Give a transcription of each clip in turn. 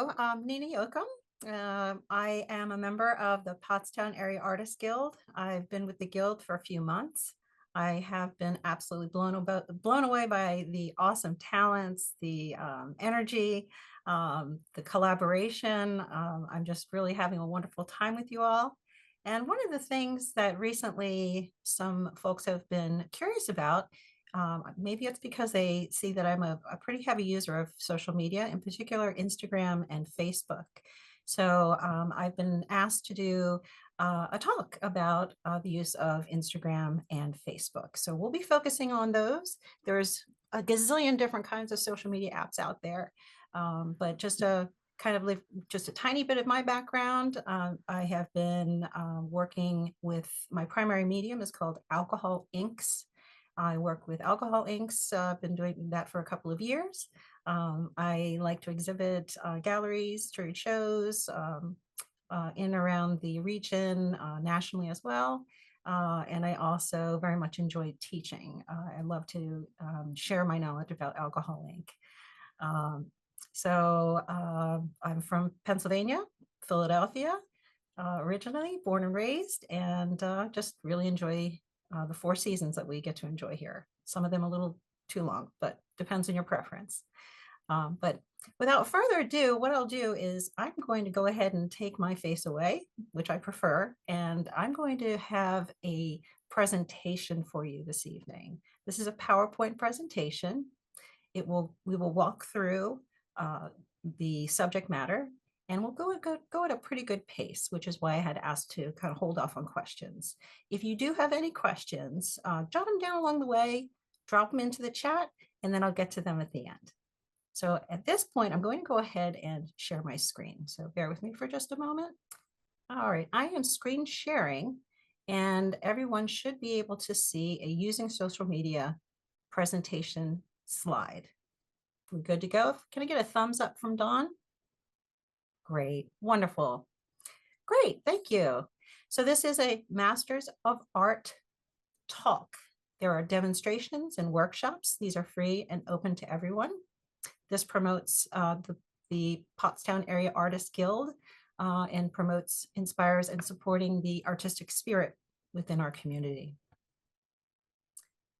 Hello, I'm Nina Yocom. I am a member of the Pottstown Area Artists Guild. I've been with the Guild for a few months. I have been absolutely blown away by the awesome talents, the energy, the collaboration. I'm just really having a wonderful time with you all. And one of the things that recently some folks have been curious about, maybe it's because they see that I'm a pretty heavy user of social media, in particular Instagram and Facebook. So I've been asked to do a talk about the use of Instagram and Facebook. So we'll be focusing on those. There's a gazillion different kinds of social media apps out there, but just a kind of just a tiny bit of my background. I have been working with my primary medium is called Alcohol Inks. I work with Alcohol Inks. I've been doing that for a couple of years. I like to exhibit galleries, trade shows in and around the region, nationally as well. And I also very much enjoy teaching. I love to share my knowledge about Alcohol Ink. Um, I'm from Pennsylvania, Philadelphia, originally born and raised, and just really enjoy the 4 seasons that we get to enjoy here. Some of them a little too long, but depends on your preference. But without further ado, what I'll do is I'm going to go ahead and take my face away, which I prefer, and I'm going to have a presentation for you this evening. This is a PowerPoint presentation. We will walk through the subject matter, and we'll go at a pretty good pace, which is why I had asked to kind of hold off on questions. If you do have any questions, jot them down along the way, drop them into the chat, and then I'll get to them at the end. So at this point, I'm going to go ahead and share my screen. So bear with me for just a moment. All right, I am screen sharing, and everyone should be able to see a using social media presentation slide. We're good to go. Can I get a thumbs up from Dawn? Great, wonderful. Great, thank you. So this is a Masters of Art talk. There are demonstrations and workshops. These are free and open to everyone. This promotes the Pottstown Area Artists Guild and promotes, inspires, and supporting the artistic spirit within our community.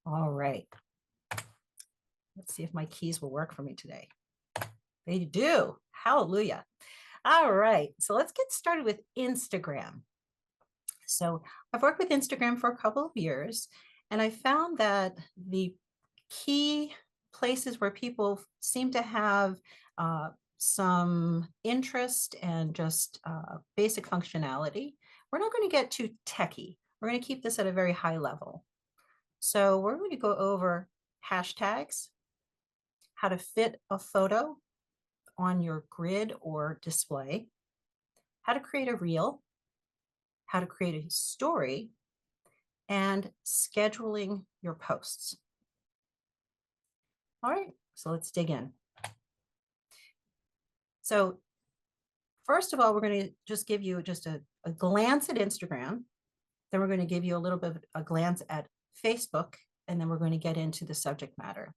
All right. Let's see if my keys will work for me today. They do. Hallelujah. All right. So let's get started with Instagram. So I've worked with Instagram for a couple of years, and I found that the key places where people seem to have some interest and just basic functionality, we're not going to get too techy. We're going to keep this at a very high level. So we're going to go over hashtags, how to fit a photo on your grid or display, how to create a reel, how to create a story, and scheduling your posts. All right, so let's dig in. So first of all, we're going to just give you just a glance at Instagram. Then we're going to give you a little bit of a glance at Facebook, and then we're going to get into the subject matter.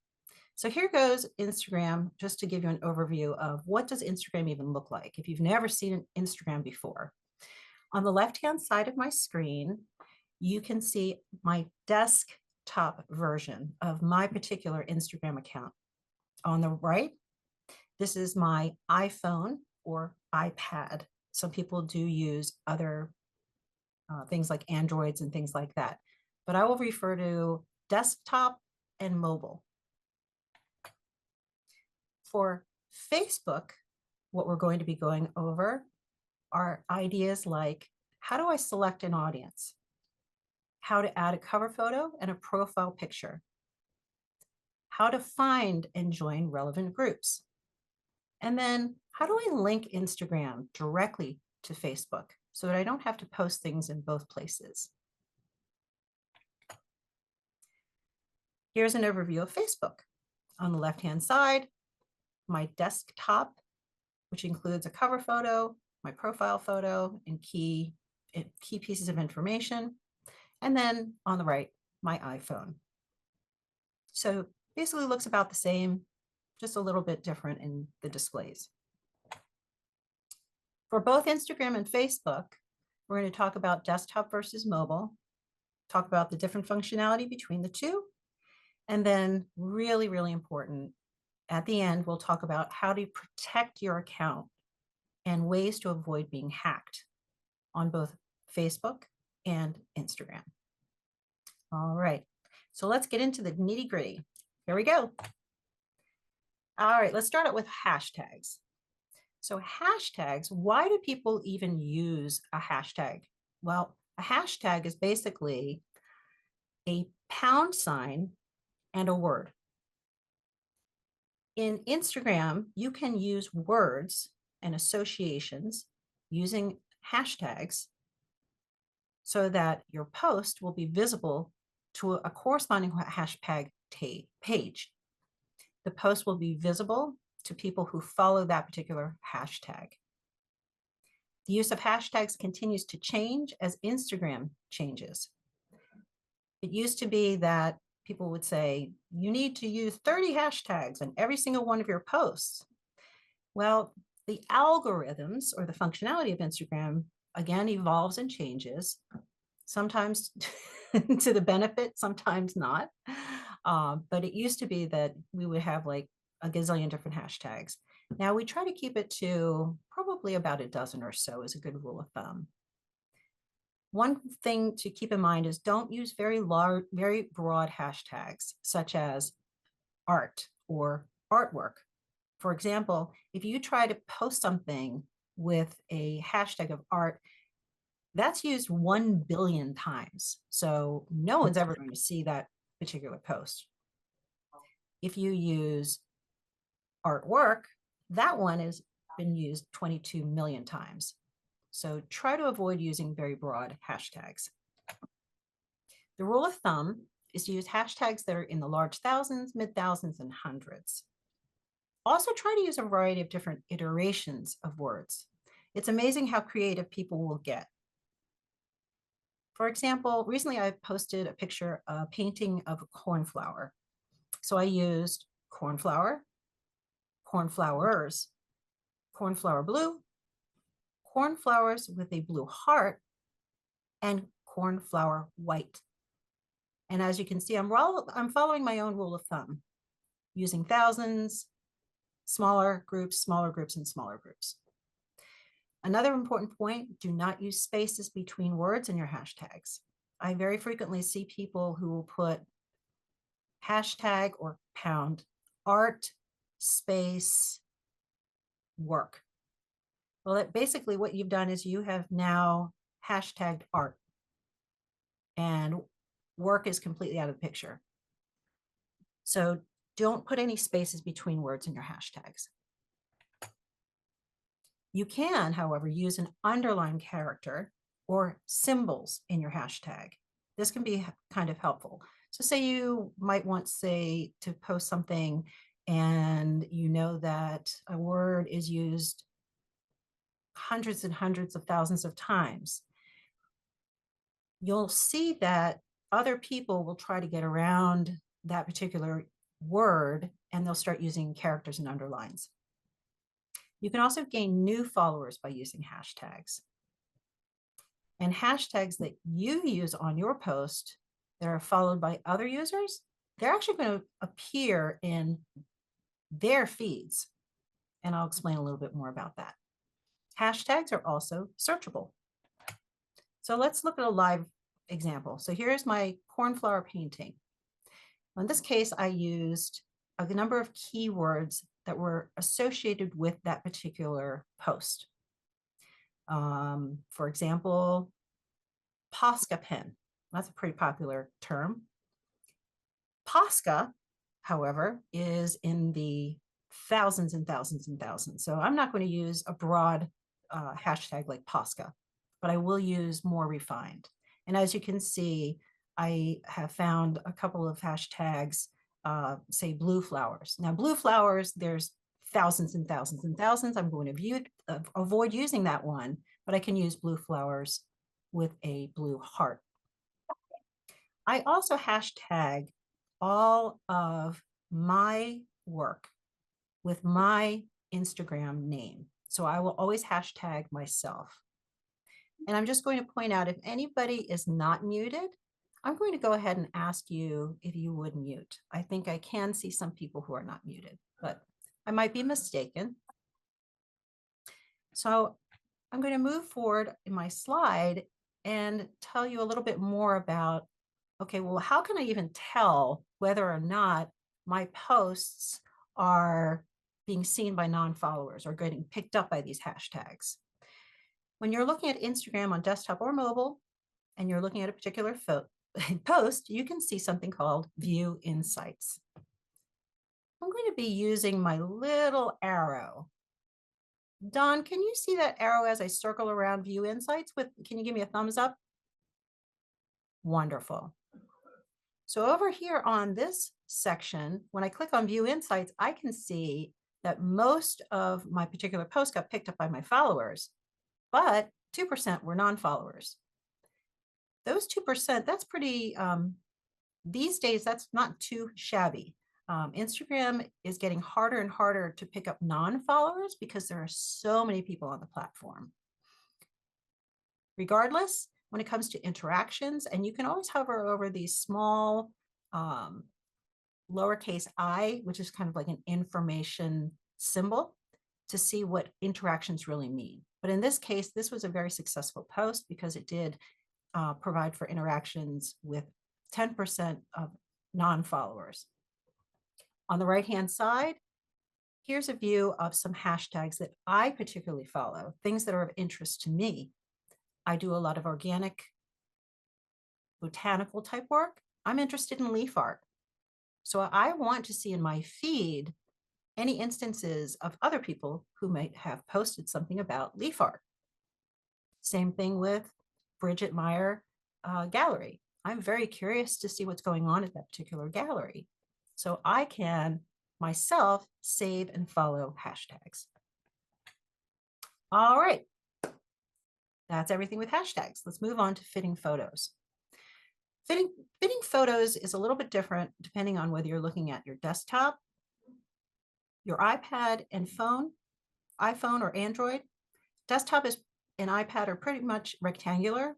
So here goes Instagram, just to give you an overview of what does Instagram even look like if you've never seen an Instagram before. On the left-hand side of my screen, you can see my desktop version of my particular Instagram account. On the right, this is my iPhone or iPad. Some people do use other things like Androids and things like that, but I will refer to desktop and mobile. For Facebook, what we're going to be going over are ideas like, how do I select an audience? How to add a cover photo and a profile picture? How to find and join relevant groups? And then how do I link Instagram directly to Facebook so that I don't have to post things in both places? Here's an overview of Facebook. On the left-hand side, my desktop, which includes a cover photo, my profile photo, and key pieces of information. And then on the right, my iPhone. So basically looks about the same, just a little bit different in the displays. For both Instagram and Facebook, we're going to talk about desktop versus mobile, talk about the different functionality between the two, and then really, really important, at the end, we'll talk about how to protect your account and ways to avoid being hacked on both Facebook and Instagram. All right, so let's get into the nitty gritty. Here we go. All right, let's start out with hashtags. So hashtags, why do people even use a hashtag? Well, a hashtag is basically a pound sign and a word. In Instagram, you can use words and associations using hashtags so that your post will be visible to a corresponding hashtag page. The post will be visible to people who follow that particular hashtag. The use of hashtags continues to change as Instagram changes. It used to be that people would say, you need to use 30 hashtags in every single one of your posts. Well, the algorithms or the functionality of Instagram, again, evolves and changes, sometimes to the benefit, sometimes not. But it used to be that we would have like a gazillion different hashtags. Now we try to keep it to probably about a dozen or so is a good rule of thumb. One thing to keep in mind is don't use very large, very broad hashtags, such as art or artwork. For example, if you try to post something with a hashtag of art, that's used 1 billion times. So no one's ever going to see that particular post. If you use artwork, that one has been used 22 million times. So try to avoid using very broad hashtags. The rule of thumb is to use hashtags that are in the large thousands, mid thousands, and hundreds. Also try to use a variety of different iterations of words. It's amazing how creative people will get. For example, recently I posted a picture, a painting of a cornflower. So I used cornflower, cornflowers, cornflower blue, cornflowers with a blue heart, and cornflower white. And as you can see, I'm following my own rule of thumb, using thousands, smaller groups, and smaller groups. Another important point, do not use spaces between words in your hashtags. I very frequently see people who will put hashtag or pound art space work. Well, basically what you've done is you have now hashtagged art and work is completely out of the picture. So don't put any spaces between words in your hashtags. You can, however, use an underline character or symbols in your hashtag. This can be kind of helpful. So say you might want, say, to post something and you know that a word is used hundreds and hundreds of thousands of times. You'll see that other people will try to get around that particular word and they'll start using characters and underlines. You can also gain new followers by using hashtags. And hashtags that you use on your post that are followed by other users, they're actually going to appear in their feeds. And I'll explain a little bit more about that. Hashtags are also searchable. So let's look at a live example. So here's my cornflower painting. In this case, I used a number of keywords that were associated with that particular post. For example, Posca pen. That's a pretty popular term. Posca, however, is in the thousands and thousands and thousands. So I'm not going to use a broad hashtag like Posca, but I will use more refined. And as you can see, I have found a couple of hashtags, say blue flowers. Now blue flowers, there's thousands and thousands and thousands. I'm going to avoid using that one, but I can use blue flowers with a blue heart. I also hashtag all of my work with my Instagram name. So I will always hashtag myself. And I'm just going to point out, if anybody is not muted, I'm going to go ahead and ask you if you would mute. I think I can see some people who are not muted, but I might be mistaken. So I'm going to move forward in my slide and tell you a little bit more about, okay, well, how can I even tell whether or not my posts are being seen by non-followers or getting picked up by these hashtags? When you're looking at Instagram on desktop or mobile, and you're looking at a particular post, you can see something called View Insights. I'm going to be using my little arrow. Don, can you see that arrow as I circle around View Insights? Can you give me a thumbs up? Wonderful. So over here on this section, when I click on View Insights, I can see that most of my particular posts got picked up by my followers, but 2% were non-followers. Those 2%, that's pretty, these days, that's not too shabby. Instagram is getting harder and harder to pick up non-followers because there are so many people on the platform. Regardless, when it comes to interactions, and you can always hover over these small lowercase I, which is kind of like an information symbol, to see what interactions really mean. But in this case, this was a very successful post because it did provide for interactions with 10% of non-followers. On the right-hand side, here's a view of some hashtags that I particularly follow, things that are of interest to me. I do a lot of organic, botanical type work. I'm interested in leaf art. So I want to see in my feed any instances of other people who might have posted something about leaf art. Same thing with Bridget Meyer Gallery. I'm very curious to see what's going on at that particular gallery. So I can myself save and follow hashtags. All right. That's everything with hashtags. Let's move on to fitting photos. Fitting photos is a little bit different depending on whether you're looking at your desktop, your iPad and phone, iPhone or Android. Desktop and iPad are pretty much rectangular,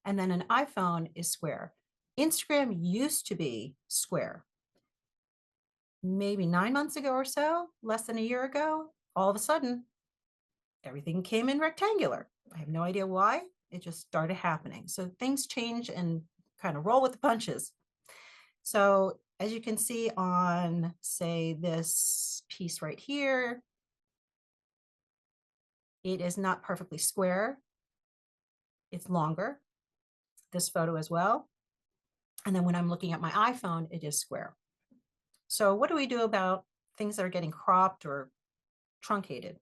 and then an iPhone is square. Instagram used to be square. Maybe 9 months ago or so, less than a year ago, all of a sudden, everything came in rectangular. I have no idea why. It just started happening. So things change and kind of roll with the punches. So as you can see on, say, this piece right here, it is not perfectly square. It's longer. This photo as well. And then when I'm looking at my iPhone, it is square. So what do we do about things that are getting cropped or truncated?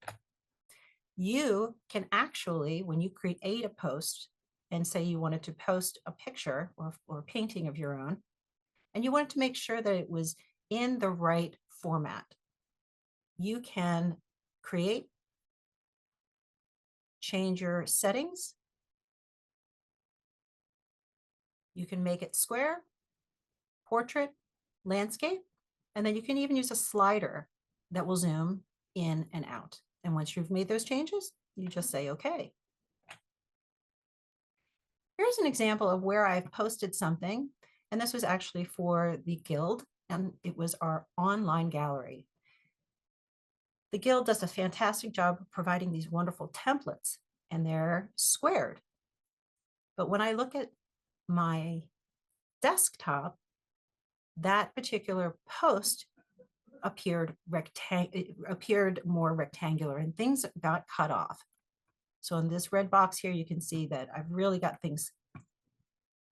You can actually, when you create a post and say you wanted to post a picture or a painting of your own, and you wanted to make sure that it was in the right format, you can create, change your settings. You can make it square, portrait, landscape, and then you can even use a slider that will zoom in and out. And once you've made those changes, you just say, okay. Here's an example of where I've posted something, and this was actually for the Guild, and it was our online gallery. The Guild does a fantastic job of providing these wonderful templates, and they're squared. But when I look at my desktop, that particular post appeared more rectangular, and things got cut off. So in this red box here, you can see that I've really got things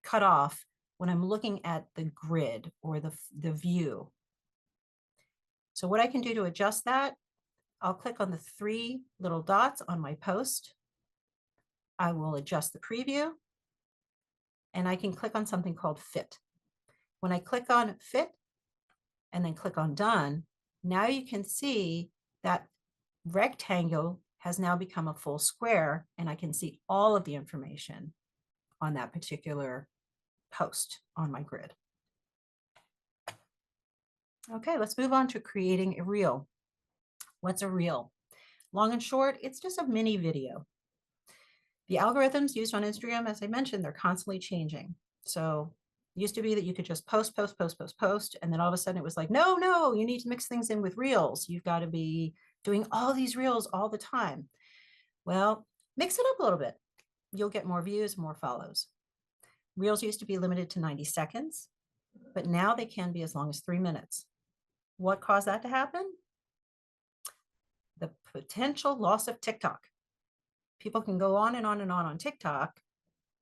cut off when I'm looking at the grid or the view. So what I can do to adjust that, I'll click on the 3 little dots on my post. I will adjust the preview, and I can click on something called Fit. When I click on Fit and then click on Done, now you can see that rectangle has now become a full square, and I can see all of the information on that particular post on my grid. Okay, let's move on to creating a reel. What's a reel? Long and short, it's just a mini video. The algorithms used on Instagram, as I mentioned, they're constantly changing. So it used to be that you could just post, post, post, post, post. And then all of a sudden it was like, no, no, you need to mix things in with reels. You've got to be doing all these reels all the time. Well, mix it up a little bit. You'll get more views, more follows. Reels used to be limited to 90 seconds, but now they can be as long as 3 minutes. What caused that to happen? The potential loss of TikTok. People can go on and on and on TikTok.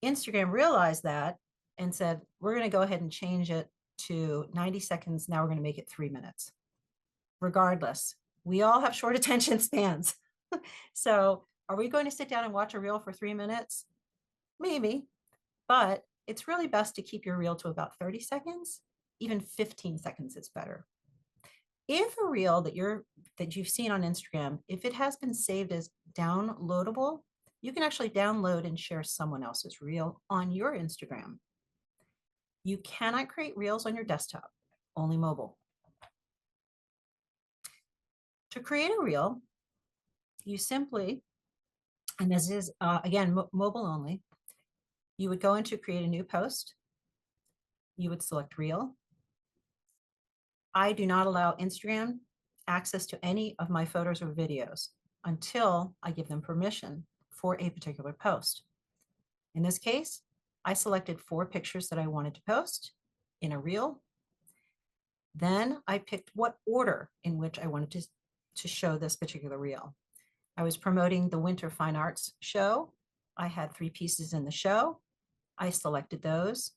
Instagram realized that and said, we're going to go ahead and change it to 90 seconds. Now we're going to make it 3 minutes. Regardless, we all have short attention spans. So are we going to sit down and watch a reel for 3 minutes? Maybe, but it's really best to keep your reel to about 30 seconds. Even 15 seconds is better. If a reel that you've seen on Instagram, if it has been saved as downloadable, you can actually download and share someone else's reel on your Instagram. You cannot create reels on your desktop, only mobile. To create a reel, you simply, and this is again mobile only, you would go into create a new post. You would select reel. I do not allow Instagram access to any of my photos or videos until I give them permission for a particular post. In this case, I selected 4 pictures that I wanted to post in a reel. Then I picked what order in which I wanted to show this particular reel. I was promoting the Winter Fine Arts show. I had 3 pieces in the show. I selected those.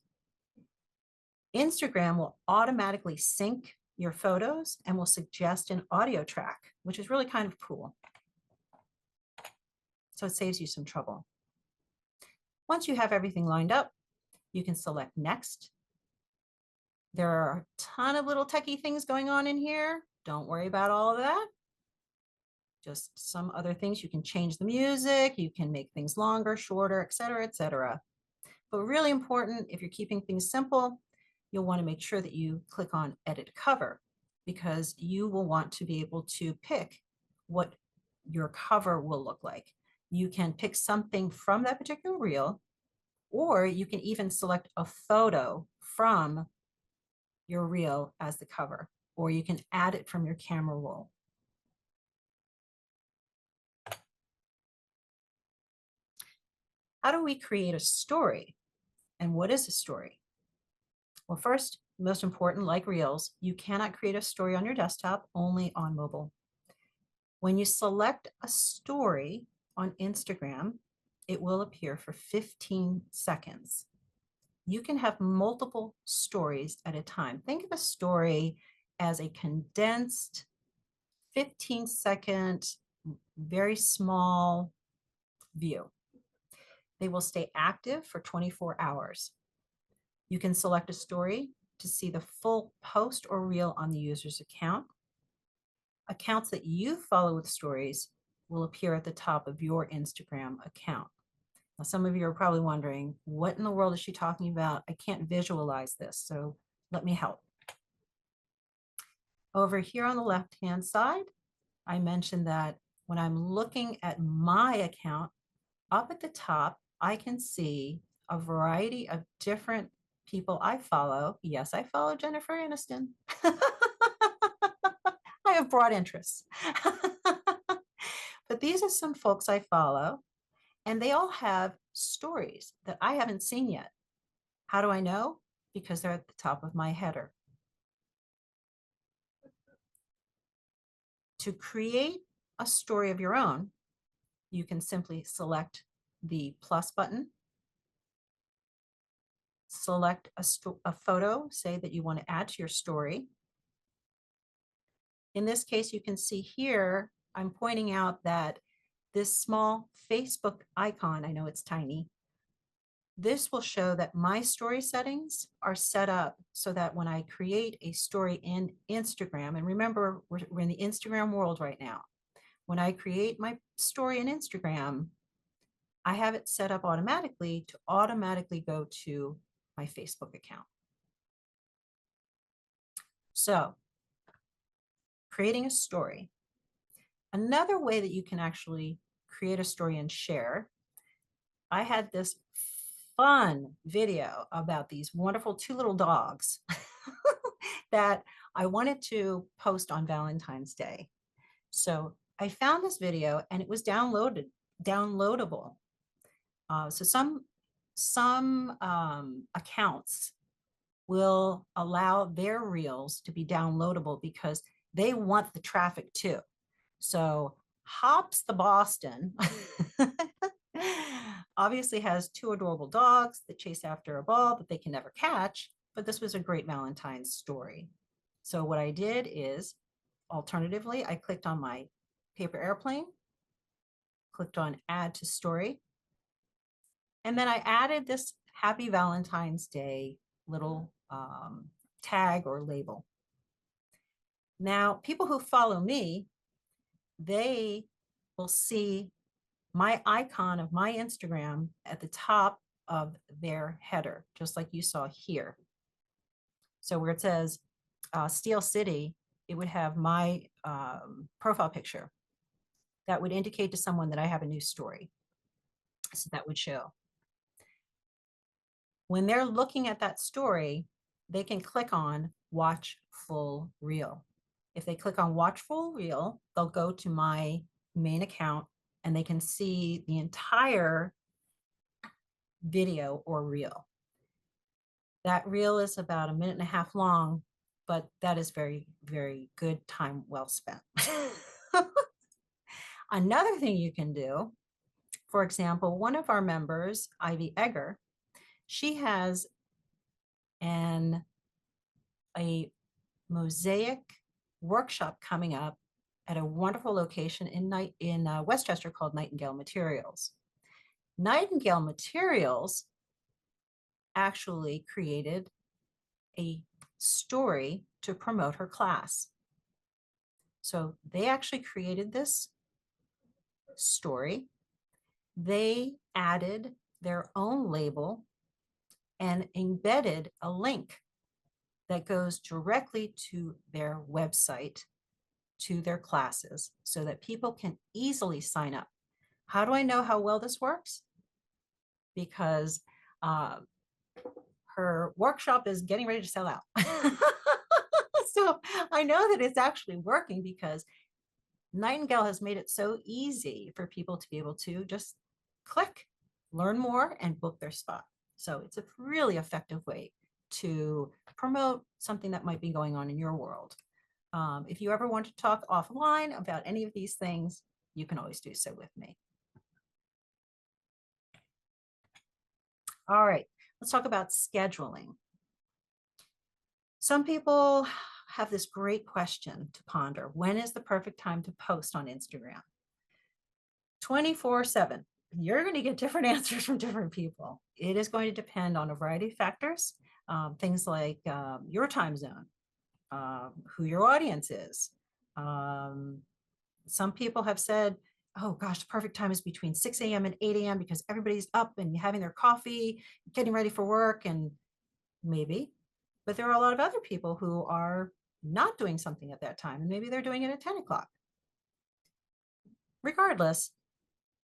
Instagram will automatically sync your photos and will suggest an audio track, which is really kind of cool. So it saves you some trouble. Once you have everything lined up, you can select next. There are a ton of little techie things going on in here. Don't worry about all of that. Just some other things. You can change the music, you can make things longer, shorter, et cetera, et cetera. But really important, if you're keeping things simple, you'll want to make sure that you click on edit cover, because you will want to be able to pick what your cover will look like. You can pick something from that particular reel, or you can even select a photo from your reel as the cover, or you can add it from your camera roll. How do we create a story? And what is a story? Well, first, most important, like reels, you cannot create a story on your desktop, only on mobile. When you select a story on Instagram, it will appear for 15 seconds. You can have multiple stories at a time. Think of a story as a condensed 15-second, very small view. They will stay active for 24 hours. You can select a story to see the full post or reel on the user's account. Accounts that you follow with stories will appear at the top of your Instagram account. Now, some of you are probably wondering, what in the world is she talking about? I can't visualize this, so let me help. Over here on the left-hand side, I mentioned that when I'm looking at my account, up at the top, I can see a variety of different people I follow. Yes, I follow Jennifer Aniston. I have broad interests. But these are some folks I follow, and they all have stories that I haven't seen yet. How do I know? Because they're at the top of my header. To create a story of your own, you can simply select the plus button, select a photo, say that you want to add to your story. In this case, you can see here, I'm pointing out that this small Facebook icon, I know it's tiny, this will show that my story settings are set up so that when I create a story in Instagram, and remember, we're in the Instagram world right now. When I create my story in Instagram, I have it set up automatically to automatically go to my Facebook account. So, creating a story. Another way that you can actually create a story and share, I had this fun video about these wonderful two little dogs that I wanted to post on Valentine's Day. So I found this video and it was downloadable. So some accounts will allow their reels to be downloadable because they want the traffic too. So Hops the Boston obviously has two adorable dogs that chase after a ball that they can never catch, but this was a great Valentine's story. So what I did is, alternatively, I clicked on my paper airplane, clicked on add to story, and then I added this Happy Valentine's Day little tag or label. Now, people who follow me, they will see my icon of my Instagram at the top of their header, just like you saw here. So where it says Steel City, it would have my profile picture. That would indicate to someone that I have a new story. So that would show. When they're looking at that story, they can click on Watch Full Reel. If they click on Watch Full Reel, they'll go to my main account and they can see the entire video or reel. That reel is about 1.5 minutes long, but that is very, very good time well spent. Another thing you can do, for example, one of our members, Ivy Egger, she has a mosaic workshop coming up at a wonderful location in Westchester called Nightingale Materials. Nightingale Materials actually created a story to promote her class. So they actually created this story. They added their own label and embedded a link that goes directly to their website, to their classes, so that people can easily sign up. How do I know how well this works? Because her workshop is getting ready to sell out. So I know that it's actually working because Nightingale has made it so easy for people to be able to just click, learn more, and book their spot. So it's a really effective way to promote something that might be going on in your world. If you ever want to talk offline about any of these things, you can always do so with me. All right, let's talk about scheduling. Some people have this great question to ponder. When is the perfect time to post on Instagram? 24/7. You're going to get different answers from different people. It is going to depend on a variety of factors, things like your time zone, who your audience is. Some people have said, oh gosh, the perfect time is between 6 a.m. and 8 a.m. because everybody's up and having their coffee, getting ready for work, and maybe. But there are a lot of other people who are not doing something at that time, and maybe they're doing it at 10 o'clock. Regardless,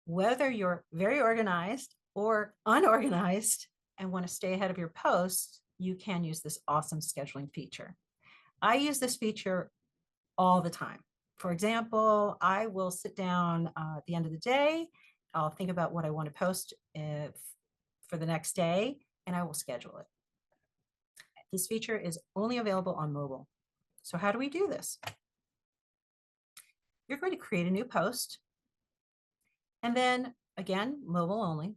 whether you're very organized or unorganized and want to stay ahead of your posts, you can use this awesome scheduling feature. I use this feature all the time. For example, I will sit down at the end of the day, I'll think about what I want to post for the next day, and I will schedule it. This feature is only available on mobile. So how do we do this? You're going to create a new post, and then again, mobile only.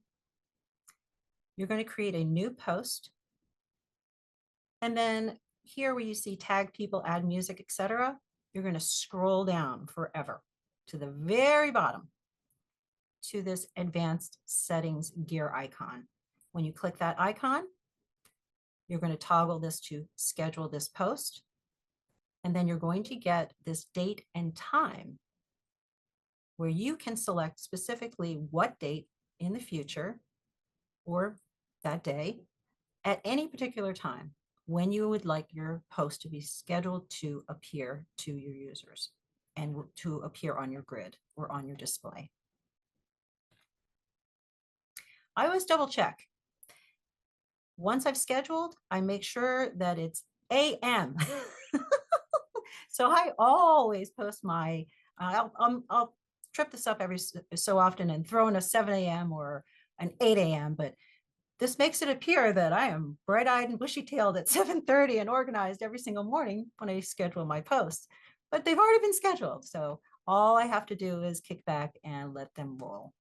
You're going to create a new post, and then here where you see tag people, add music, etc., you're going to scroll down forever to the very bottom to this advanced settings gear icon. When you click that icon, you're going to toggle this to schedule this post, and then you're going to get this date and time where you can select specifically what date in the future or that day at any particular time when you would like your post to be scheduled to appear to your users. and to appear on your grid or on your display. I always double check. Once I've scheduled, I make sure that it's AM. So I always post my, I'll trip this up every so often and throw in a 7 a.m. or an 8 a.m. But this makes it appear that I am bright-eyed and bushy-tailed at 7:30 and organized every single morning when I schedule my posts. But they've already been scheduled, so all I have to do is kick back and let them roll.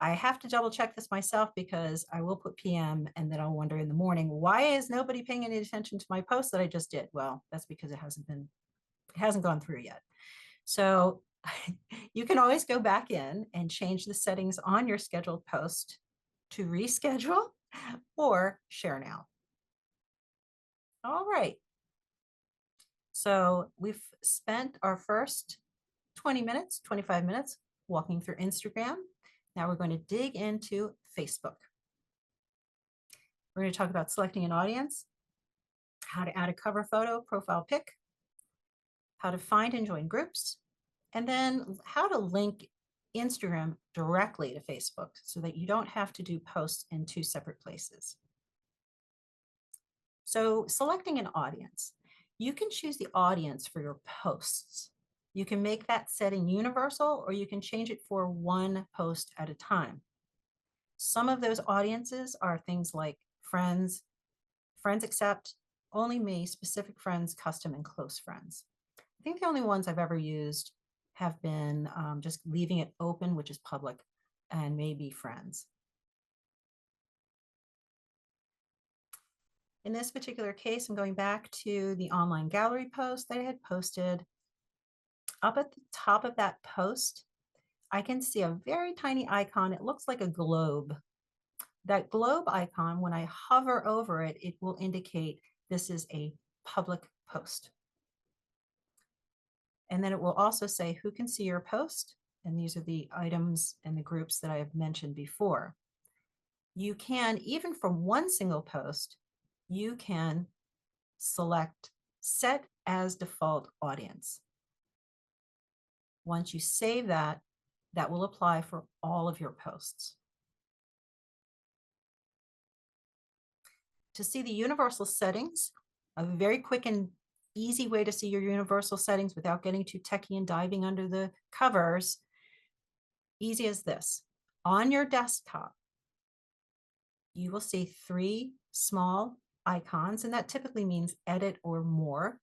I have to double check this myself because I will put PM and then I'll wonder in the morning, why is nobody paying any attention to my post that I just did? Well, that's because it hasn't gone through yet. So you can always go back in and change the settings on your scheduled post to reschedule or share now. All right. So we've spent our first 20 minutes, 25 minutes walking through Instagram. Now we're going to dig into Facebook. We're going to talk about selecting an audience, how to add a cover photo, profile pic, how to find and join groups, and then how to link Instagram directly to Facebook so that you don't have to do posts in two separate places. So selecting an audience, you can choose the audience for your posts. You can make that setting universal, or you can change it for one post at a time. Some of those audiences are things like friends, friends accept, only me, specific friends, custom, and close friends. I think the only ones I've ever used have been just leaving it open, which is public, and maybe friends. In this particular case, I'm going back to the online gallery post that I had posted. Up at the top of that post, I can see a very tiny icon. It looks like a globe. That globe icon, when I hover over it, it will indicate this is a public post. And then it will also say who can see your post. And these are the items and the groups that I have mentioned before. You can, even from one single post, you can select set as default audience. Once you save that, that will apply for all of your posts. To see the universal settings, a very quick and easy way to see your universal settings without getting too techie and diving under the covers, easy as this. On your desktop, you will see three small icons, and that typically means edit or more.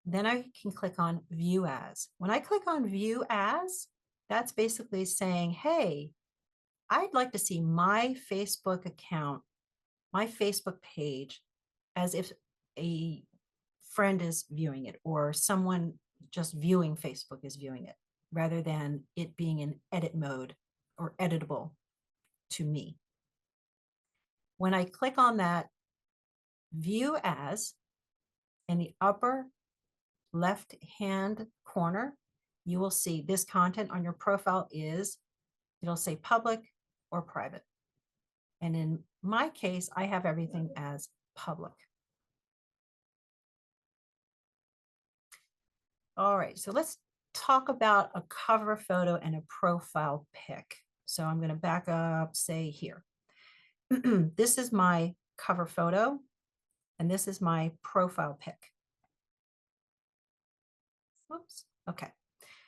Then I can click on view as. When I click on view as, that's basically saying, hey, I'd like to see my Facebook account, my Facebook page, as if a friend is viewing it or someone just viewing Facebook is viewing it, rather than it being in edit mode or editable to me. When I click on that view as, in the upper left hand corner, you will see this content on your profile is, it'll say public or private. And in my case, I have everything as public. All right, so let's talk about a cover photo and a profile pic. So I'm going to back up, say here. This is my cover photo, and this is my profile pic. Whoops. Okay.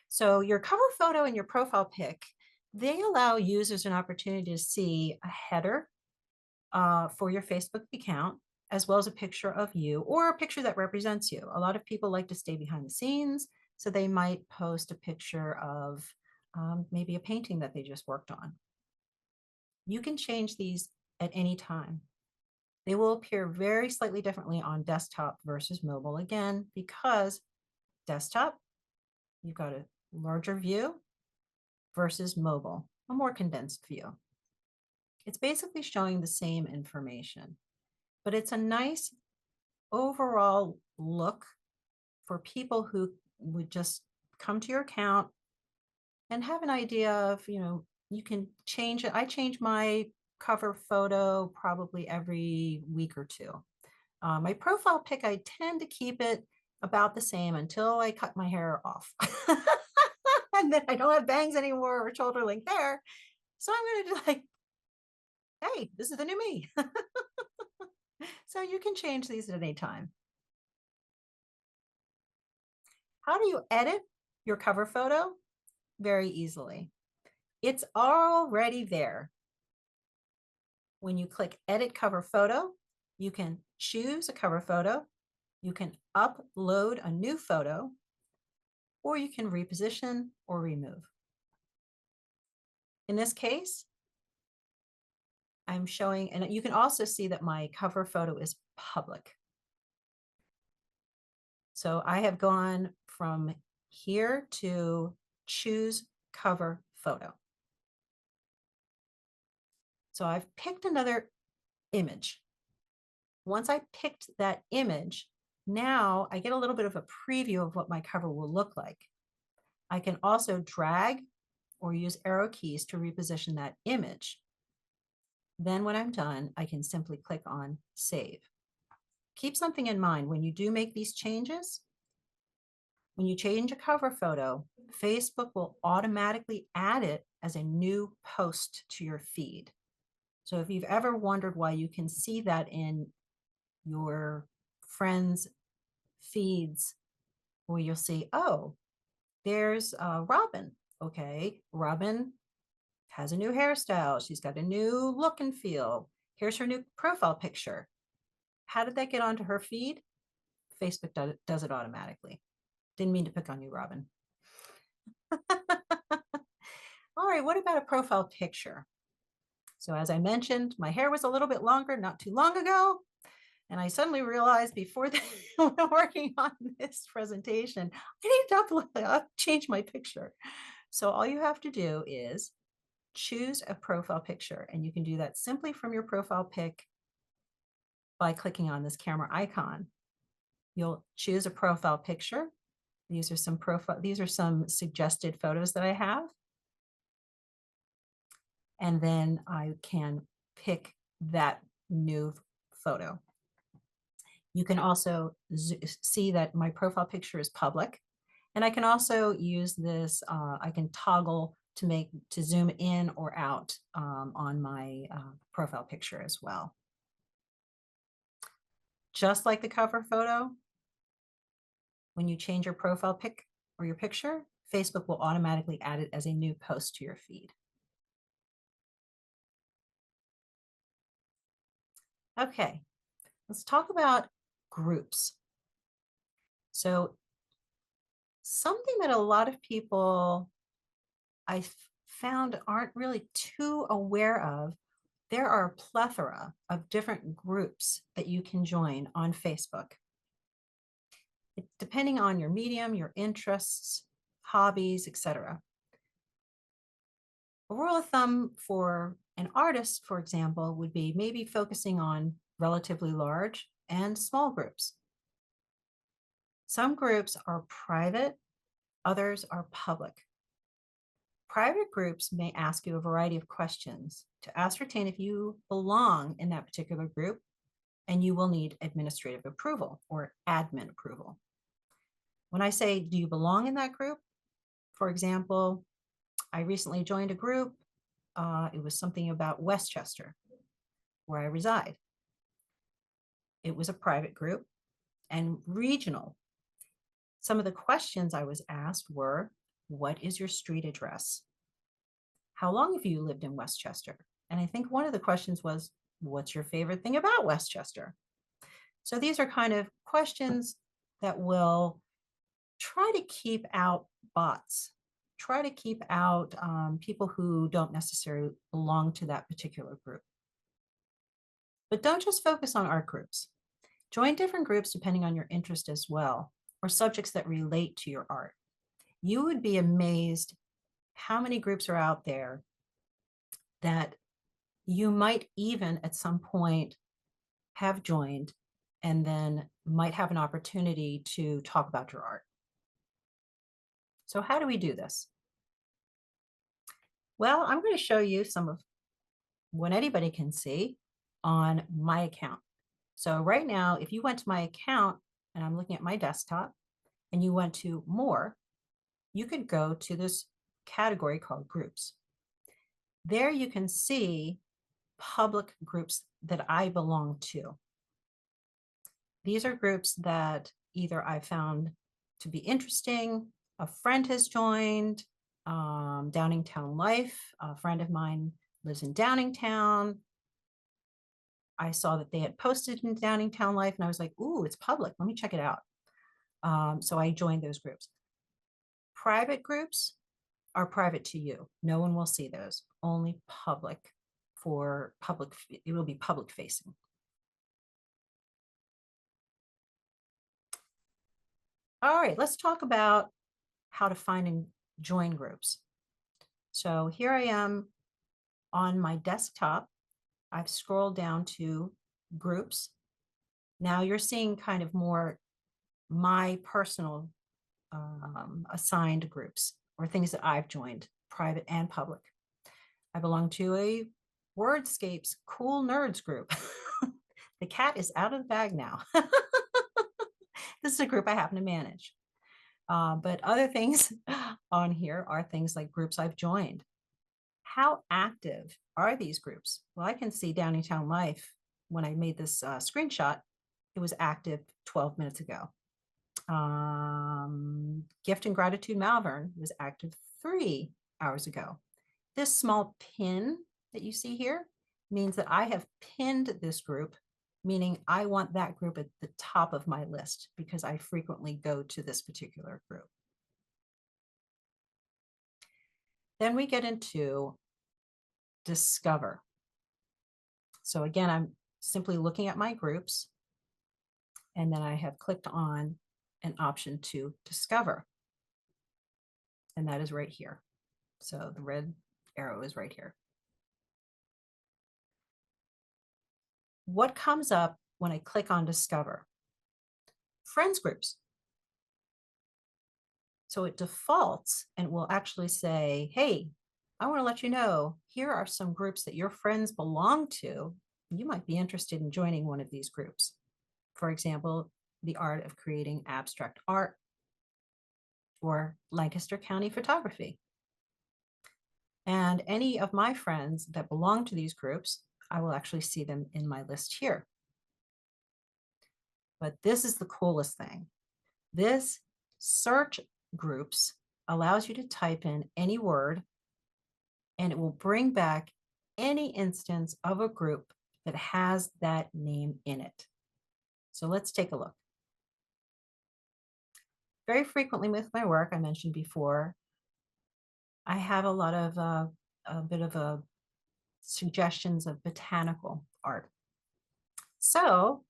So your cover photo and your profile pic, they allow users an opportunity to see a header for your Facebook account, as well as a picture of you or a picture that represents you. A lot of people like to stay behind the scenes, so they might post a picture of maybe a painting that they just worked on. You can change these at any time. They will appear very slightly differently on desktop versus mobile, again, because desktop, you've got a larger view versus mobile, a more condensed view. It's basically showing the same information, but it's a nice overall look for people who would just come to your account and have an idea of, you can change it. I change my cover photo probably every week or two. My profile pic, I tend to keep it about the same until I cut my hair off. And then I don't have bangs anymore or shoulder length hair. So I'm going to do like, hey, this is the new me. So you can change these at any time. How do you edit your cover photo? Very easily. It's already there. When you click edit cover photo, you can choose a cover photo, you can upload a new photo, or you can reposition or remove. In this case, I'm showing, and you can also see that my cover photo is public. So I have gone from here to choose cover photo. So I've picked another image. Once I picked that image, now I get a little bit of a preview of what my cover will look like. I can also drag or use arrow keys to reposition that image. Then when I'm done, I can simply click on save. Keep something in mind when you do make these changes. When you change a cover photo, Facebook will automatically add it as a new post to your feed. So if you've ever wondered why you can see that in your friends' feeds, where you'll see, oh, there's Robin. Okay, Robin has a new hairstyle. She's got a new look and feel. Here's her new profile picture. How did that get onto her feed? Facebook does it automatically. Didn't mean to pick on you, Robin. All right, what about a profile picture? So as I mentioned, my hair was a little bit longer not too long ago. And I suddenly realized before working on this presentation, I need to change my picture. So all you have to do is choose a profile picture. And you can do that simply from your profile pic by clicking on this camera icon. You'll choose a profile picture. These are some suggested photos that I have. And then I can pick that new photo. You can also see that my profile picture is public. And I can also use this, I can toggle to zoom in or out on my profile picture as well. Just like the cover photo, when you change your profile pic or your picture, Facebook will automatically add it as a new post to your feed. Okay, let's talk about groups. So something that a lot of people I found aren't really too aware of, there are a plethora of different groups that you can join on Facebook. Depending on your medium, your interests, hobbies, etc. A rule of thumb for an artist, for example, would be maybe focusing on relatively large and small groups. Some groups are private, others are public. Private groups may ask you a variety of questions to ascertain if you belong in that particular group, and you will need administrative approval or admin approval. When I say, do you belong in that group? For example, I recently joined a group. It was something about Westchester, where I reside. It was a private group and regional. Some of the questions I was asked were, what is your street address? How long have you lived in Westchester? And I think one of the questions was, what's your favorite thing about Westchester? So these are kind of questions that will try to keep out bots, try to keep out people who don't necessarily belong to that particular group. But don't just focus on art groups. Join different groups depending on your interest as well, or subjects that relate to your art. You would be amazed how many groups are out there that you might even at some point have joined and then might have an opportunity to talk about your art. So how do we do this? Well, I'm going to show you some of what anybody can see on my account. So right now, if you went to my account and I'm looking at my desktop, and you went to more, you could go to this category called groups. There you can see public groups that I belong to. These are groups that either I found to be interesting, a friend has joined, Downingtown Life, a friend of mine lives in Downingtown. I saw that they had posted in Downingtown Life and I was like, ooh, it's public. Let me check it out. So I joined those groups. Private groups are private to you. No one will see those. Only public for public. It will be public facing. All right, let's talk about how to find and join groups. So here I am on my desktop. I've scrolled down to groups. Now you're seeing kind of more my personal assigned groups or things that I've joined, private and public. I belong to a Wordscapes Cool Nerds group. The cat is out of the bag now. This is a group I happen to manage. But other things on here are things like groups I've joined. How active are these groups? Well, I can see Downingtown Life when I made this screenshot, it was active 12 minutes ago. Gift and Gratitude Malvern was active 3 hours ago. This small pin that you see here means that I have pinned this group, meaning I want that group at the top of my list because I frequently go to this particular group. Then we get into discover. So again, I'm simply looking at my groups, and then I have clicked on an option to discover. And that is right here. So the red arrow is right here. What comes up when I click on discover? Friends groups. So it defaults and will actually say, hey, I want to let you know, here are some groups that your friends belong to. You might be interested in joining one of these groups. For example, the art of creating abstract art or Lancaster County photography. And any of my friends that belong to these groups, I will actually see them in my list here. But this is the coolest thing. This search groups allows you to type in any word and it will bring back any instance of a group that has that name in it. So let's take a look. Very frequently with my work, I mentioned before, I have a lot of a bit of a suggestions of botanical art. So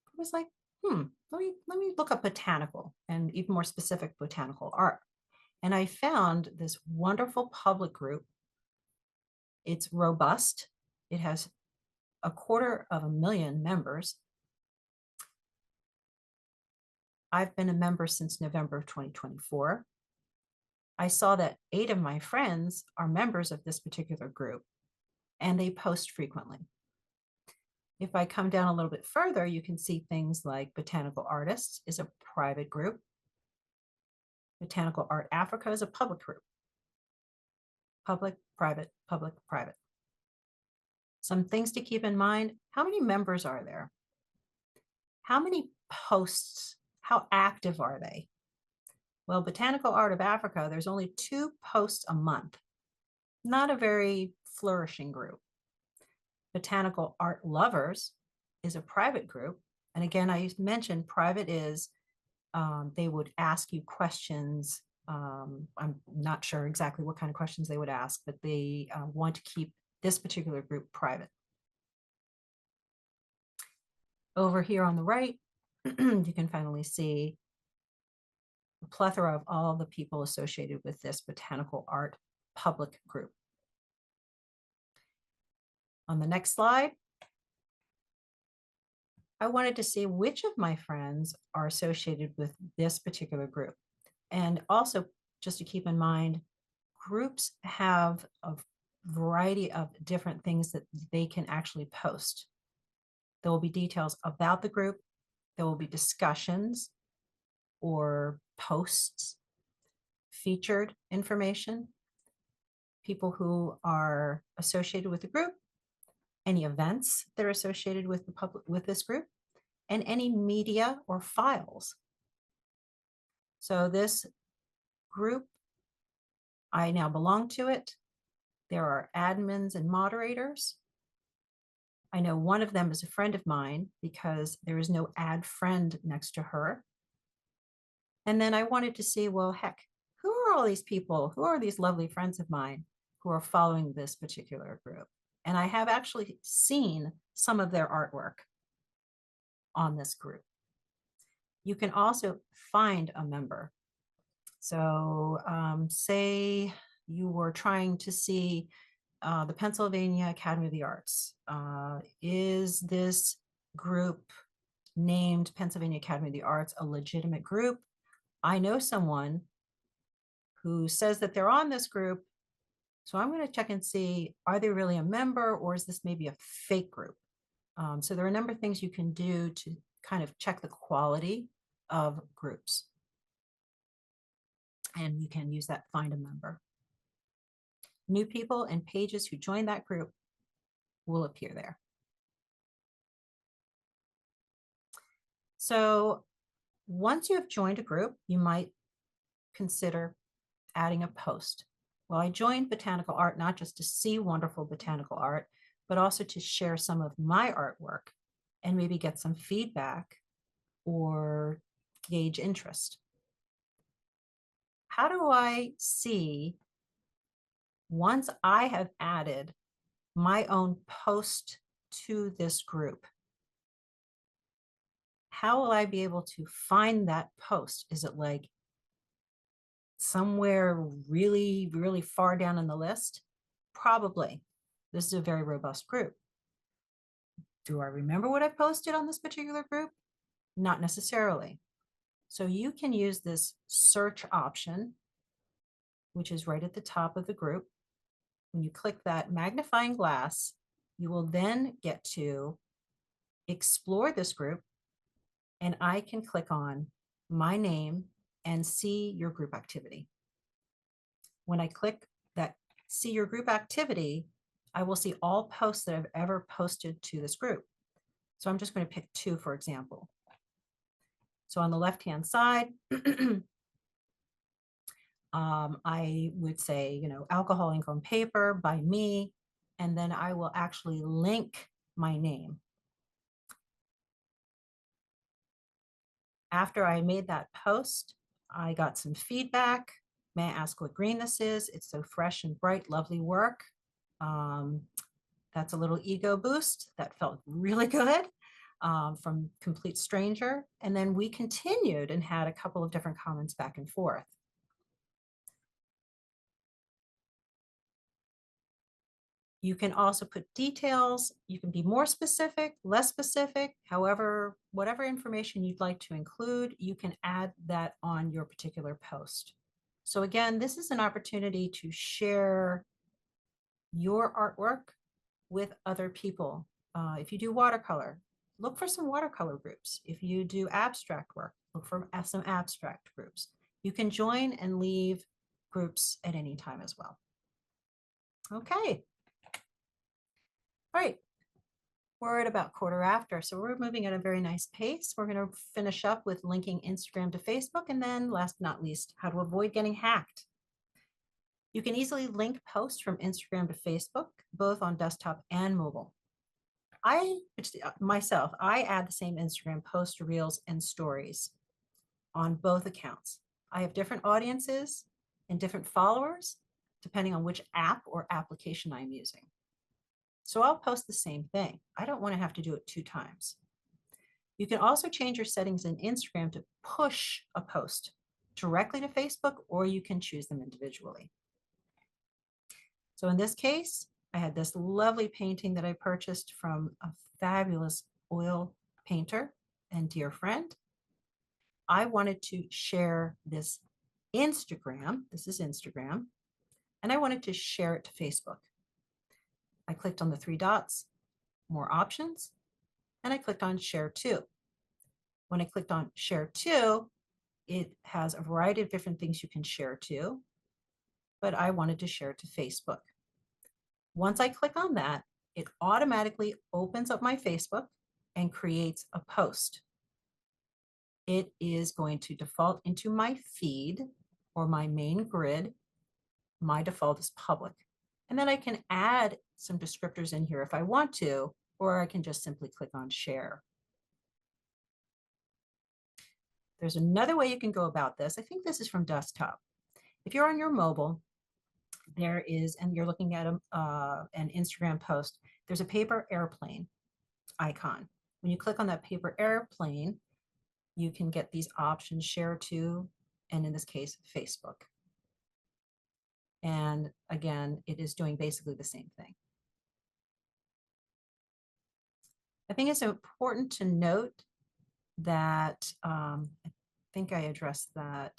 I was like, let me look up botanical and even more specific botanical art. And I found this wonderful public group. It's robust. It has 250,000 members. I've been a member since November of 2024. I saw that 8 of my friends are members of this particular group, and they post frequently. If I come down a little bit further, you can see things like Botanical Artists is a private group. Botanical Art Africa is a public group. Public, private, public, private. Some things to keep in mind. How many members are there? How many posts? How active are they? Well, Botanical Art of Africa, there's only 2 posts a month. Not a very flourishing group. Botanical Art Lovers is a private group. And again, I mentioned private is they would ask you questions. I'm not sure exactly what kind of questions they would ask, but they want to keep this particular group private. Over here on the right, you can finally see a plethora of all the people associated with this botanical art public group. On the next slide, I wanted to see which of my friends are associated with this particular group. And also, just to keep in mind, groups have a variety of different things that they can actually post. There will be details about the group There will be discussions or posts, featured information, people who are associated with the group, any events that are associated with the public with this group, and any media or files. So this group, I now belong to it. There are admins and moderators. I know one of them is a friend of mine because there is no add friend next to her. And then I wanted to see, well, heck, who are all these people? Who are these lovely friends of mine who are following this particular group? And I have actually seen some of their artwork on this group. You can also find a member. So say you were trying to see the Pennsylvania Academy of the Arts. Is this group named Pennsylvania Academy of the Arts a legitimate group? I know someone who says that they're on this group. So I'm going to check and see, are they really a member or is this maybe a fake group? So there are a number of things you can do to kind of check the quality of groups. And you can use that find a member. New people and pages who join that group will appear there. So once you have joined a group, you might consider adding a post. Well, I joined Botanical Art not just to see wonderful botanical art, but also to share some of my artwork and maybe get some feedback or gauge interest. How do I see, once I have added my own post to this group, how will I be able to find that post? Is it like somewhere really, really far down in the list? Probably. This is a very robust group. Do I remember what I posted on this particular group? Not necessarily. So you can use this search option, which is right at the top of the group. When you click that magnifying glass, you will then get to explore this group, and I can click on my name and see your group activity. When I click that see your group activity, I will see all posts that I've ever posted to this group. So I'm just going to pick two, for example. So on the left-hand side, I would say, alcohol ink on paper by me, and then I will actually link my name. After I made that post, I got some feedback. May I ask what green this is? It's so fresh and bright, lovely work. That's a little ego boost. That felt really good from complete stranger. And then we continued and had a couple of different comments back and forth. You can also put details. You can be more specific, less specific. However, whatever information you'd like to include, you can add that on your particular post. So again, this is an opportunity to share your artwork with other people. If you do watercolor, look for some watercolor groups. If you do abstract work, look for some abstract groups. You can join and leave groups at any time as well. Okay. All right. We're at about quarter after, so we're moving at a very nice pace. We're going to finish up with linking Instagram to Facebook, and then last but not least, how to avoid getting hacked. You can easily link posts from Instagram to Facebook, both on desktop and mobile. I add the same Instagram post, reels, and stories on both accounts. I have different audiences and different followers, depending on which app or application I'm using. So I'll post the same thing. I don't want to have to do it 2 times. You can also change your settings in Instagram to push a post directly to Facebook, or you can choose them individually. So in this case, I had this lovely painting that I purchased from a fabulous oil painter and dear friend. I wanted to share this Instagram. This is Instagram. And I wanted to share it to Facebook. I clicked on the 3 dots, more options, and I clicked on share to. When I clicked on share to, it has a variety of different things you can share to, but I wanted to share to Facebook. Once I click on that, it automatically opens up my Facebook and creates a post. It is going to default into my feed or my main grid. My default is public. And then I can add some descriptors in here if I want to, or I can just simply click on share. There's another way you can go about this. I think this is from desktop. If you're on your mobile, there is, and you're looking at an Instagram post, there's a paper airplane icon. When you click on that paper airplane, you can get these options, share to, and in this case, Facebook. And again, it is doing basically the same thing. I think it's important to note that I think I addressed that.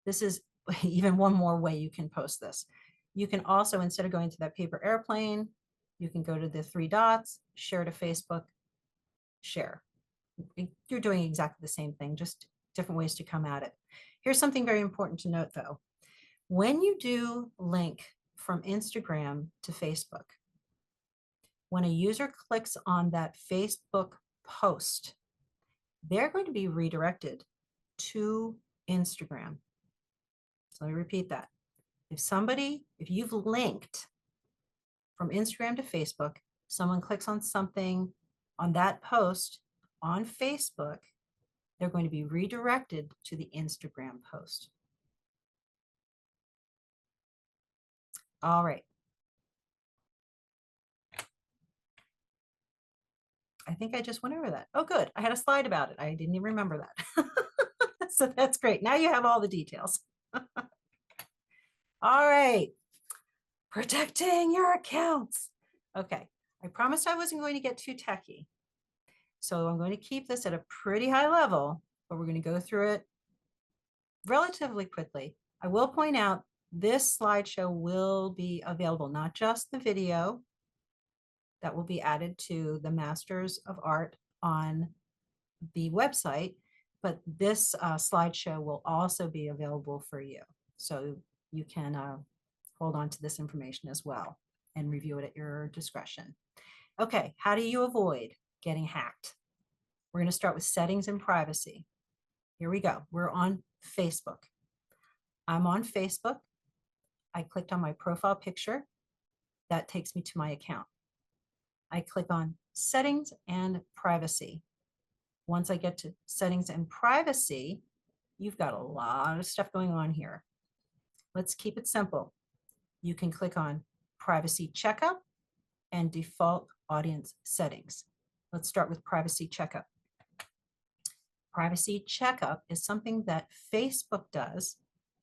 This is even one more way you can post this. You can also, instead of going to that paper airplane, you can go to the three dots, share to Facebook, share. You're doing exactly the same thing, just different ways to come at it. Here's something very important to note though. When you do link from Instagram to Facebook, when a user clicks on that Facebook post, they're going to be redirected to Instagram. So let me repeat that. If you've linked from Instagram to Facebook, someone clicks on something on that post on Facebook, they're going to be redirected to the Instagram post. All right. I think I just went over that. Oh, good. I had a slide about it. I didn't even remember that. So that's great. Now you have all the details. All right. Protecting your accounts. Okay. I promised I wasn't going to get too techy. So I'm going to keep this at a pretty high level, but we're going to go through it relatively quickly. I will point out this slideshow will be available, not just the video that will be added to the Masters of Art on the website, but this slideshow will also be available for you. So you can hold on to this information as well and review it at your discretion. Okay, how do you avoid getting hacked? We're going to start with settings and privacy. Here we go. We're on Facebook. I'm on Facebook. I clicked on my profile picture. That takes me to my account. I click on settings and privacy. Once I get to settings and privacy, you've got a lot of stuff going on here. Let's keep it simple. You can click on privacy checkup and default audience settings. Let's start with privacy checkup. Privacy checkup is something that Facebook does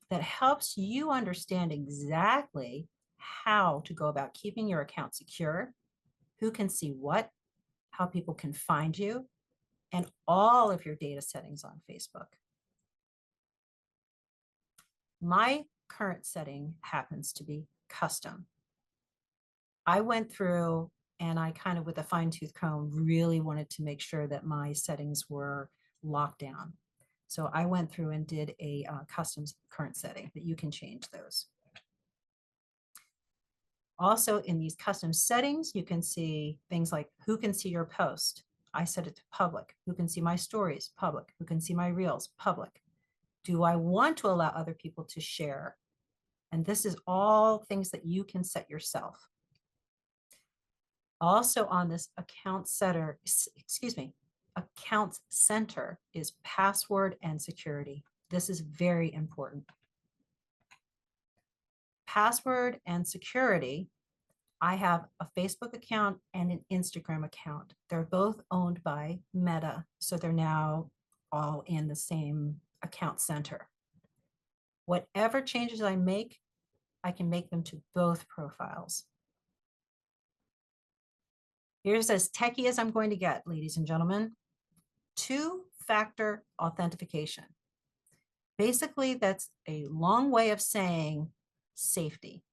that helps you understand exactly how to go about keeping your account secure, who can see what, how people can find you, and all of your data settings on Facebook. My current setting happens to be custom. I went through and I kind of, with a fine-tooth comb, really wanted to make sure that my settings were locked down. So I went through and did a custom current setting, but you can change those. Also, in these custom settings, you can see things like who can see your post. I set it to public. Who can see my stories? Public. Who can see my reels? Public. Do I want to allow other people to share? And this is all things that you can set yourself. Also on this account center is password and security. This is very important. Password and security. I have a Facebook account and an Instagram account. They're both owned by Meta, so they're now all in the same account center. Whatever changes I make, I can make them to both profiles. Here's as techy as I'm going to get, ladies and gentlemen. Two-factor authentication. Basically, that's a long way of saying safety.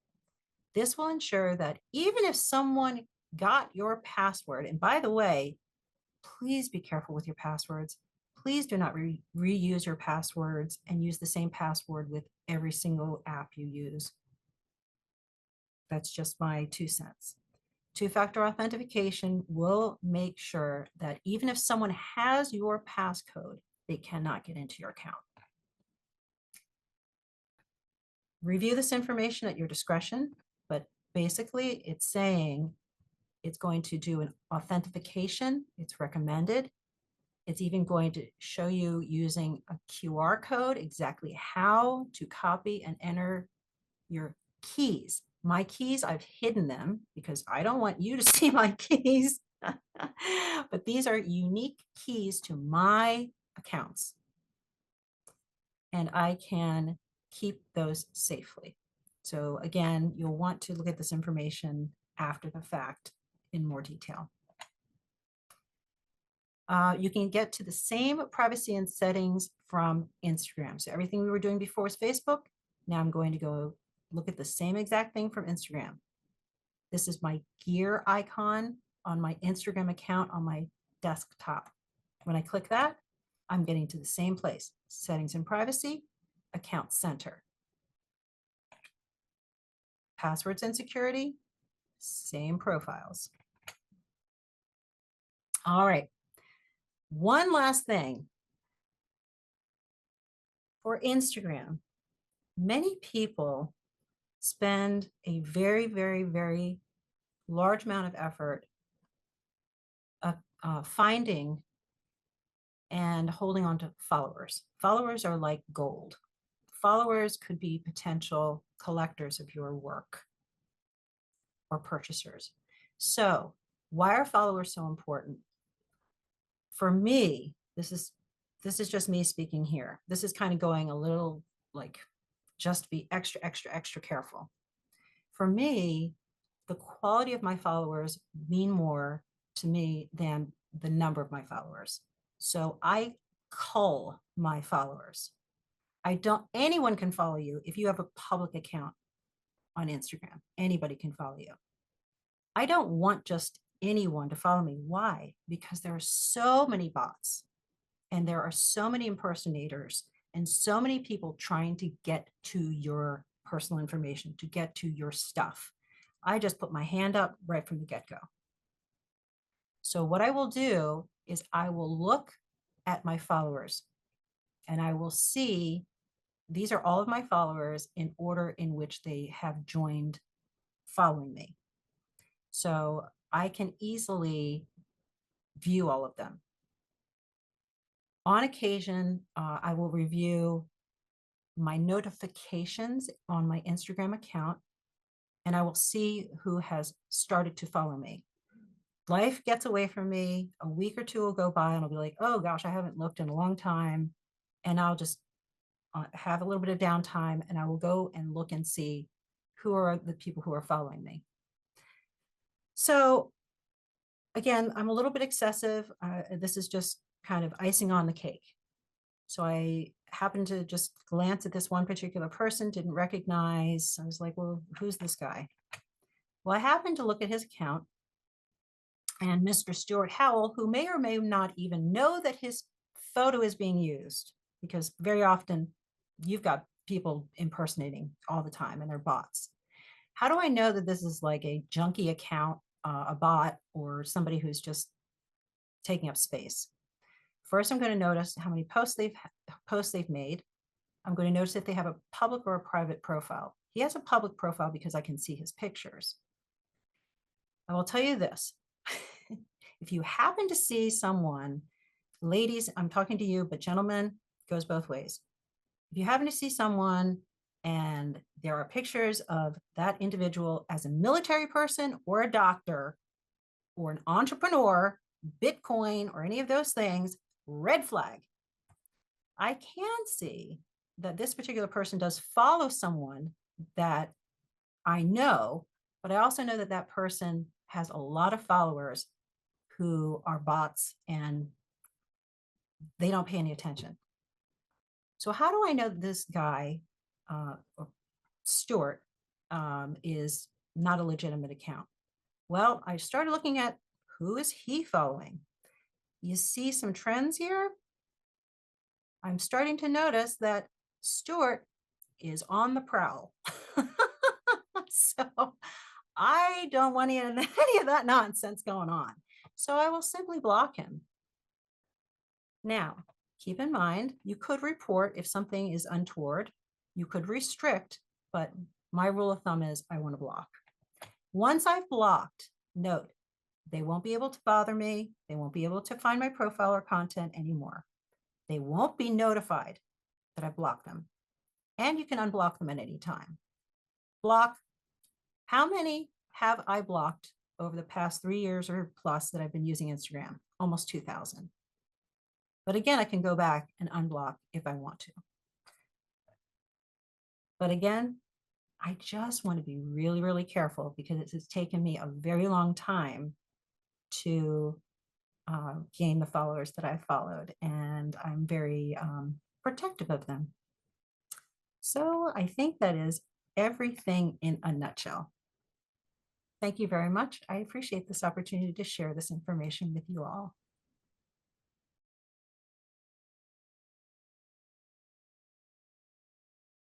This will ensure that even if someone got your password, and by the way, please be careful with your passwords. Please do not reuse your passwords and use the same password with every single app you use. That's just my 2 cents. Two-factor authentication will make sure that even if someone has your passcode, they cannot get into your account. Review this information at your discretion, but basically it's saying it's going to do an authentication. It's recommended. It's even going to show you using a QR code exactly how to copy and enter your keys. My keys, I've hidden them because I don't want you to see my keys. But these are unique keys to my accounts. And I can keep those safely. So again, you'll want to look at this information after the fact in more detail. You can get to the same privacy and settings from Instagram. So everything we were doing before was Facebook. Now I'm going to go look at the same exact thing from Instagram. This is my gear icon on my Instagram account on my desktop. When I click that, I'm getting to the same place. Settings and privacy, account center. Passwords and security, same profiles. All right. One last thing. For Instagram, many people spend a very, very, very large amount of effort finding and holding on to followers. Followers are like gold. Followers could be potential collectors of your work or purchasers. So why are followers so important? For me, this is just me speaking here. This is kind of going a little like, just be extra, extra, extra careful. For me, the quality of my followers mean more to me than the number of my followers. So I cull my followers. Anyone can follow you if you have a public account on Instagram. Anybody can follow you. I don't want just anyone to follow me. Why? Because there are so many bots and there are so many impersonators and so many people trying to get to your personal information, to get to your stuff. I just put my hand up right from the get-go. So what I will do is I will look at my followers and I will see these are all of my followers in order in which they have joined following me. So I can easily view all of them. On occasion, I will review my notifications on my Instagram account, and I will see who has started to follow me. Life gets away from me. A week or two will go by and I'll be like, oh gosh, I haven't looked in a long time. And I'll just have a little bit of downtime and I will go and look and see who are the people who are following me. So again, I'm a little bit excessive. This is just kind of icing on the cake. So I happened to just glance at this one particular person, didn't recognize. I was like, well, who's this guy? Well, I happened to look at his account and Mr. Stuart Howell, who may or may not even know that his photo is being used, because very often you've got people impersonating all the time and they're bots. How do I know that this is like a junky account, a bot, or somebody who's just taking up space? First, I'm going to notice how many posts they've made. I'm going to notice if they have a public or a private profile. He has a public profile because I can see his pictures. I will tell you this. If you happen to see someone, ladies, I'm talking to you, but gentlemen, it goes both ways. If you happen to see someone and there are pictures of that individual as a military person or a doctor or an entrepreneur, Bitcoin, or any of those things, red flag. I can see that this particular person does follow someone that I know, but I also know that that person has a lot of followers who are bots and they don't pay any attention. So how do I know that this guy, Stuart, is not a legitimate account? Well, I started looking at who is he following. you see some trends here? I'm starting to notice that Stuart is on the prowl. So I don't want any of that nonsense going on. So I will simply block him. Now, keep in mind, you could report if something is untoward. You could restrict, but my rule of thumb is I want to block. Once I've blocked, note, they won't be able to bother me. They won't be able to find my profile or content anymore. They won't be notified that I blocked them. And you can unblock them at any time. Block. How many have I blocked over the past 3 years or plus that I've been using Instagram? Almost 2,000. But again, I can go back and unblock if I want to. But again, I just want to be really, really careful because it has taken me a very long time to gain the followers that I followed, and I'm very protective of them. So I think that is everything in a nutshell. Thank you very much. I appreciate this opportunity to share this information with you all.